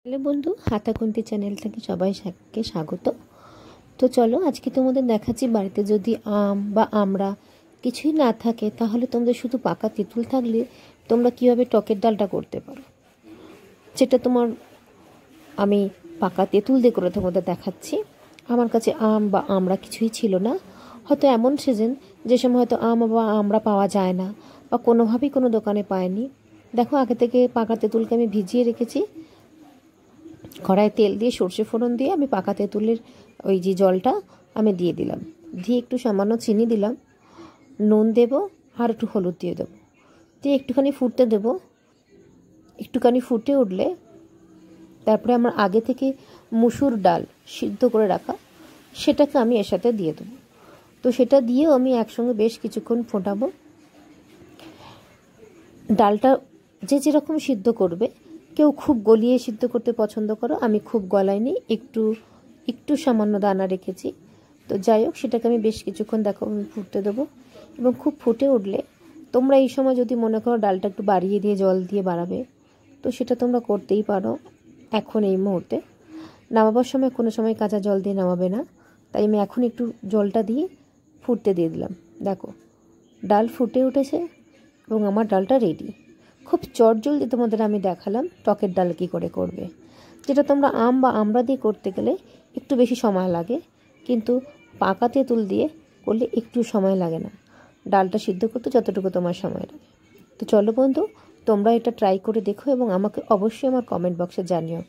Hello বন্ধু, হাতাখুন্তি channel থেকে সবাইকে স্বাগত। তো চলো আজকে তোমাদের দেখাচ্ছি বাড়িতে যদি আম বা আমড়া কিছুই না থাকে তাহলে তোমাদের শুধু পাকা তেঁতুল থাকলে তোমরা কীভাবে টকের ডালটা করতে পারো, যেটা আমি পাকা তেঁতুল দিয়ে করে তোমাদের দেখাচ্ছি। আমার কাছে আম বা আমড়া কিছুই ছিল না, হয়তো এমন সিজন যে সময় হয়তো আম বা আমড়া পাওয়া যায় না বা কোনোভাবেই কোনো দোকানে পায়নি। দেখো, আগে থেকে পাকা তেঁতুলকে আমি ভিজিয়ে রেখেছি। কড়াই তেল দিয়ে সর্ষে ফোড়ন দিয়ে আমি পাকা তেঁতুলের ওই যে জলটা আমি দিয়ে দিলাম, দিয়ে একটু সামান্য চিনি দিলাম, নুন দেব আর একটু হলুদ দিয়ে দেবো, দিয়ে একটুখানি ফুটতে দেব। একটুখানি ফুটে উঠলে তারপরে আমার আগে থেকে মুসুর ডাল সিদ্ধ করে রাখা সেটাকে আমি এর সাথে দিয়ে দেবো। তো সেটা দিয়েও আমি একসঙ্গে বেশ কিছুক্ষণ ফোটাবো। ডালটা যে যেরকম সিদ্ধ করবে, কেউ খুব গলিয়ে সিদ্ধ করতে পছন্দ করো, আমি খুব গলাইনি, একটু একটু সামান্য দানা রেখেছি। তো যাই হোক, সেটাকে আমি বেশ কিছুক্ষণ দেখো আমি ফুটতে দেবো। এবং খুব ফুটে উঠলে তোমরা এই সময় যদি মনে করো ডালটা একটু বাড়িয়ে দিয়ে জল দিয়ে বাড়াবে, তো সেটা তোমরা করতেই পারো। এখন এই মুহূর্তে নামাবার সময় কোনো সময় কাঁচা জল দিয়ে নামাবে না, তাই আমি এখন একটু জলটা দিয়ে ফুটতে দিয়ে দিলাম। দেখো, ডাল ফুটে উঠেছে এবং আমার ডালটা রেডি। খুব চটজলদি তোমাদের আমি দেখালাম টকের ডাল কী করে করবে, যেটা তোমরা আম বা আমড়া দিয়ে করতে গেলে একটু বেশি সময় লাগে, কিন্তু পাকা তেঁতুল দিয়ে করলে একটু সময় লাগে না, ডালটা সিদ্ধ করতে যতটুকু তোমার সময় লাগে। তো চলো বন্ধু, তোমরা এটা ট্রাই করে দেখো এবং আমাকে অবশ্যই আমার কমেন্ট বক্সে জানিও